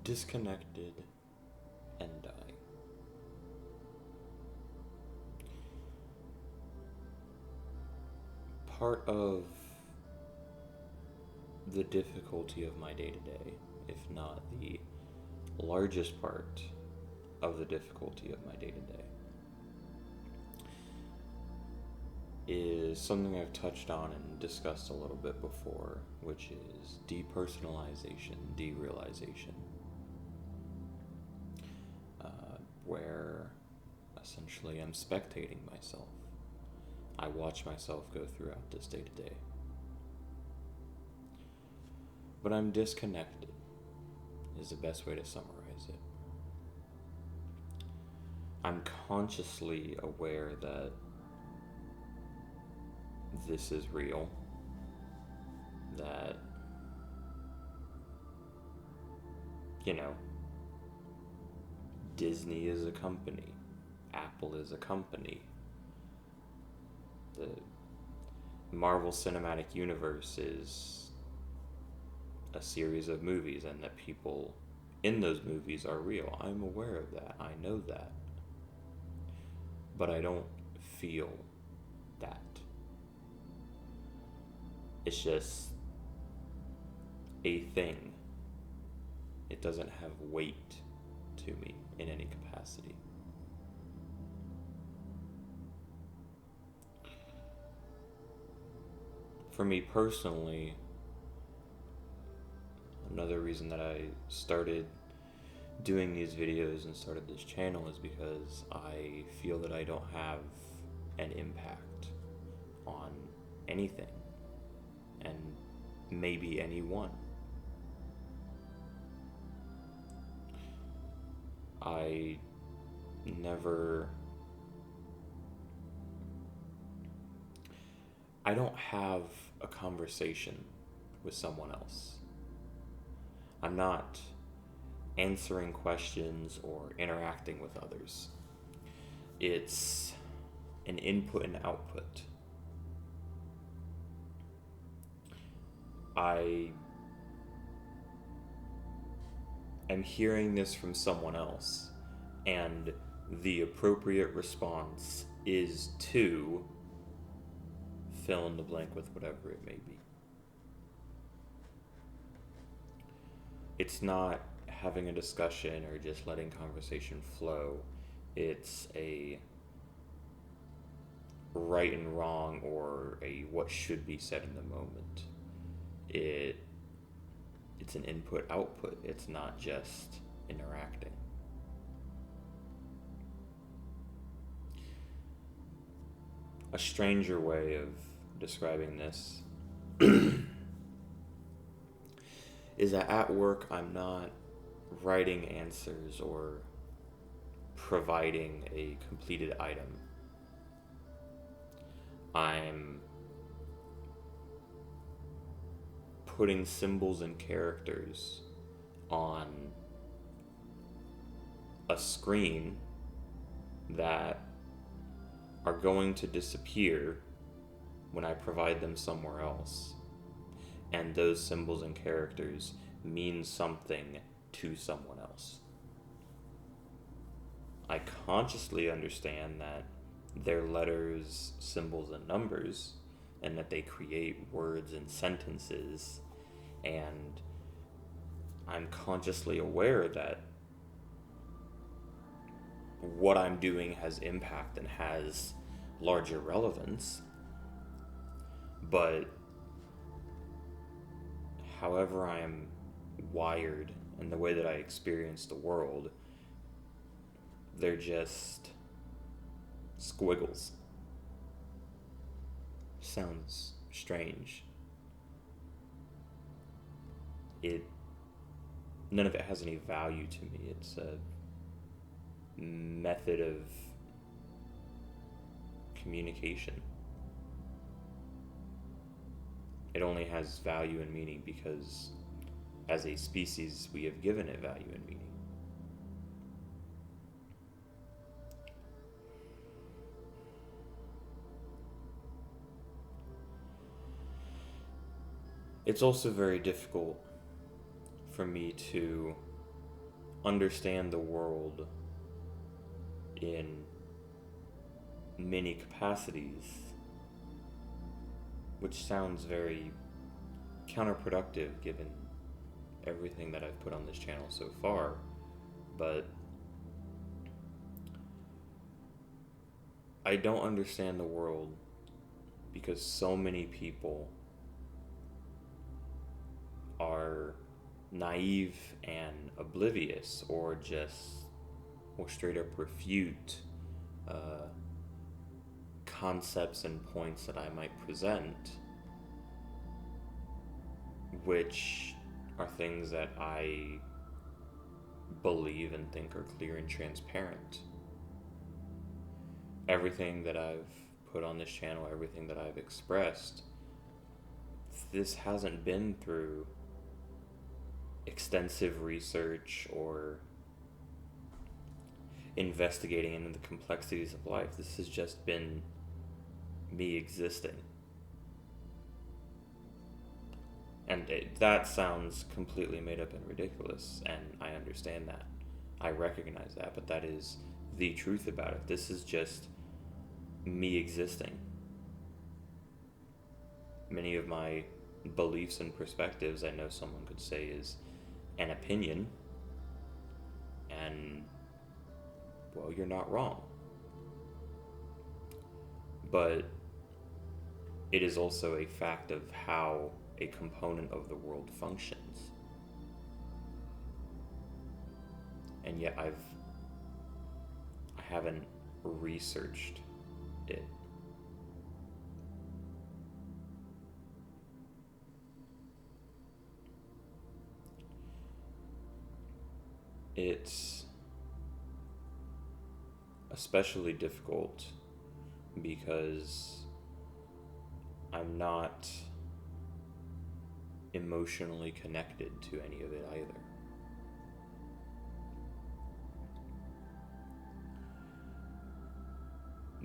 disconnected and die. Part of the difficulty of my day-to-day, if not the largest part of the difficulty of my day-to-day, is something I've touched on and discussed a little bit before, which is depersonalization, derealization, where essentially I'm spectating myself. I watch myself go throughout this day to day. But I'm disconnected, is the best way to summarize it. I'm consciously aware that this is real, that, Disney is a company, Apple is a company, the Marvel Cinematic Universe is a series of movies, and that people in those movies are real. I'm aware of that. I know that. But I don't feel that. It's just a thing. It doesn't have weight to me in any capacity. For me personally, another reason that I started doing these videos and started this channel is because I feel that I don't have an impact on anything, and maybe anyone. I don't have a conversation with someone else. I'm not answering questions or interacting with others. It's an input and output. I am hearing this from someone else, and the appropriate response is to fill in the blank with whatever it may be. It's not having a discussion or just letting conversation flow. It's a right and wrong, or a what should be said in the moment. It's an input output. It's not just interacting. A stranger way of describing this is that at work I'm not writing answers or providing a completed item. I'm putting symbols and characters on a screen that are going to disappear when I provide them somewhere else. And those symbols and characters mean something to someone else. I consciously understand that they're letters, symbols, and numbers, and that they create words and sentences, and I'm consciously aware that what I'm doing has impact and has larger relevance, but however I am wired and the way that I experience the world, they're just squiggles. Sounds strange. None of it has any value to me. It's a method of communication. It only has value and meaning because as a species we have given it value and meaning. It's also very difficult for me to understand the world in many capacities, which sounds very counterproductive given everything that I've put on this channel so far, but I don't understand the world because so many people are naive and oblivious, or straight up refute concepts and points that I might present, which are things that I believe and think are clear and transparent. Everything that I've put on this channel, everything that I've expressed, this hasn't been through extensive research or investigating into the complexities of life. This has just been me existing. And that sounds completely made up and ridiculous, and I understand that. I recognize that, but that is the truth about it. This is just me existing. Many of my beliefs and perspectives, I know someone could say, is an opinion, and well, you're not wrong. But it is also a fact of how a component of the world functions. And yet I haven't researched it. It's especially difficult because I'm not emotionally connected to any of it either.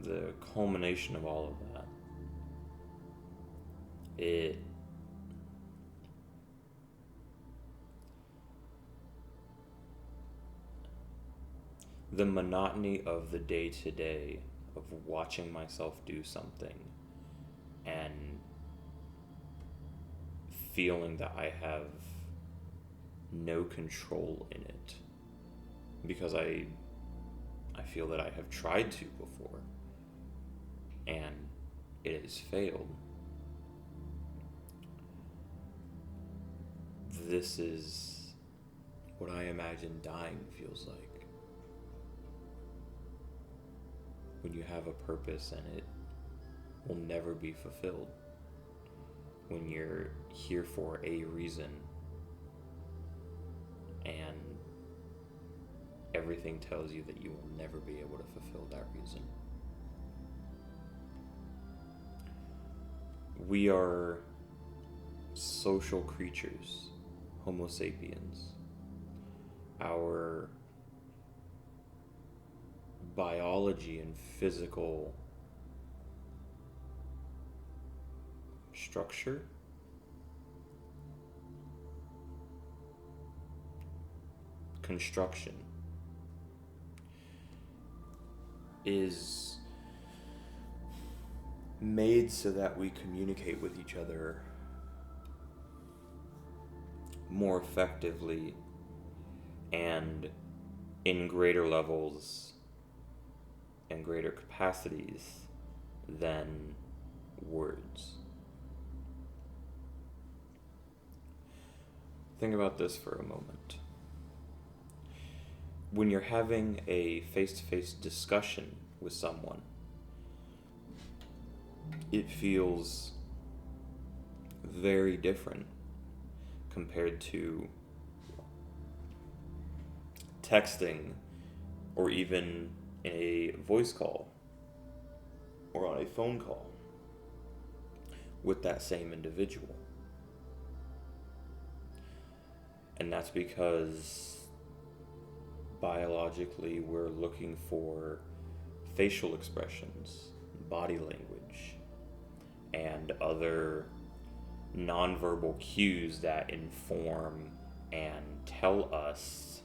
The culmination of all of that, the monotony of the day-to-day of watching myself do something and feeling that I have no control in it because I feel that I have tried to before and it has failed. This is what I imagine dying feels like. When you have a purpose and it will never be fulfilled. When you're here for a reason and everything tells you that you will never be able to fulfill that reason. We are social creatures, Homo sapiens. Our biology and physical structure construction is made so that we communicate with each other more effectively and in greater levels and greater capacities than words. Think about this for a moment. When you're having a face-to-face discussion with someone, it feels very different compared to texting or even in a voice call or on a phone call with that same individual. And that's because biologically we're looking for facial expressions, body language, and other nonverbal cues that inform and tell us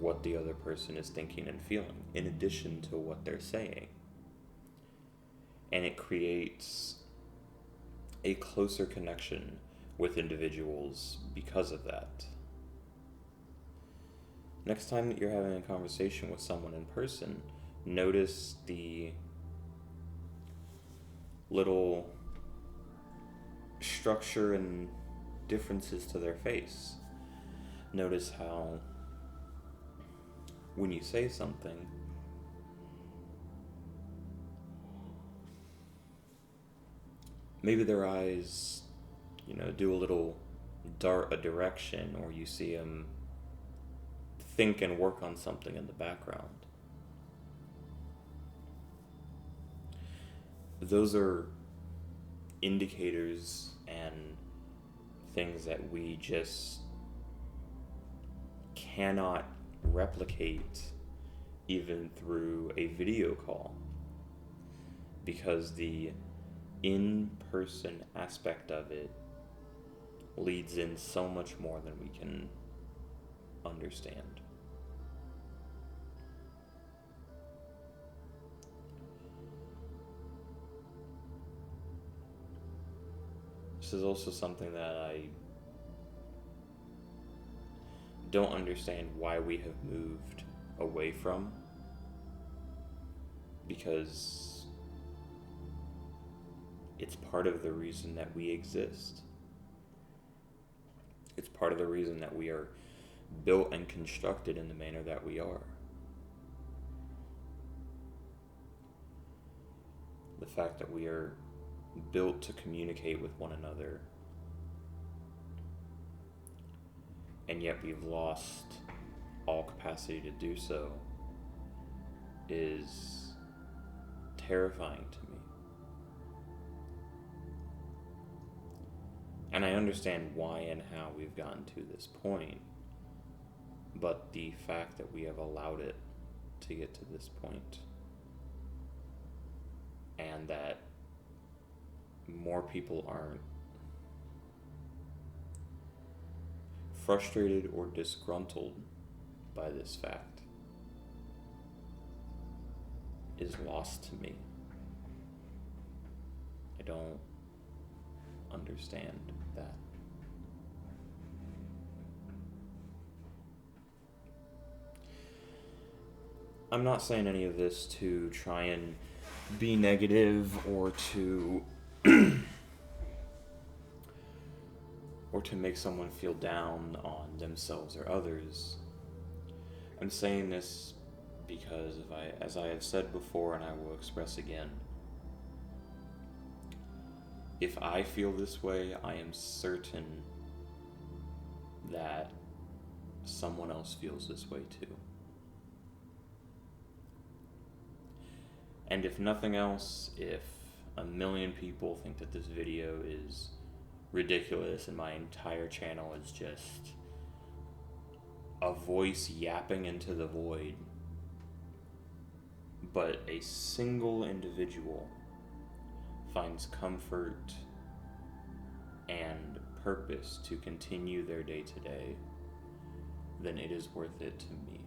what the other person is thinking and feeling, in addition to what they're saying. And it creates a closer connection with individuals because of that. Next time that you're having a conversation with someone in person, notice the little structure and differences to their face. Notice how when you say something, maybe their eyes, do a little dart a direction, or you see them think and work on something in the background. Those are indicators and things that we just cannot replicate even through a video call, because the in-person aspect of it leads in so much more than we can understand. This is also something that I don't understand why we have moved away from, because it's part of the reason that we exist. It's part of the reason that we are built and constructed in the manner that we are. The fact that we are built to communicate with one another, and yet we've lost all capacity to do so, is terrifying to me. And I understand why and how we've gotten to this point, but the fact that we have allowed it to get to this point, and that more people aren't frustrated or disgruntled by this fact, is lost to me. I don't understand that. I'm not saying any of this to try and be negative or to make someone feel down on themselves or others. I'm saying this because as I have said before, and I will express again, if I feel this way, I am certain that someone else feels this way too. And if nothing else, if a million people think that this video is ridiculous and my entire channel is just a voice yapping into the void, but a single individual finds comfort and purpose to continue their day to day, then it is worth it to me.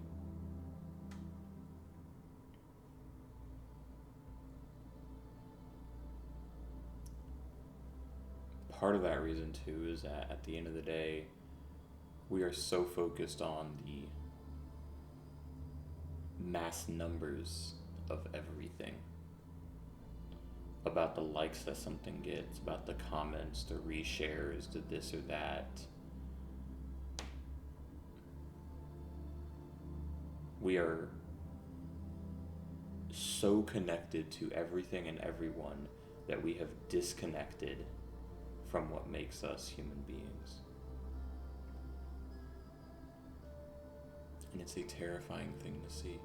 Part of that reason too is that at the end of the day, we are so focused on the mass numbers of everything. About the likes that something gets, about the comments, the reshares, the this or that. We are so connected to everything and everyone that we have disconnected from what makes us human beings. And it's a terrifying thing to see.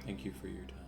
Thank you for your time.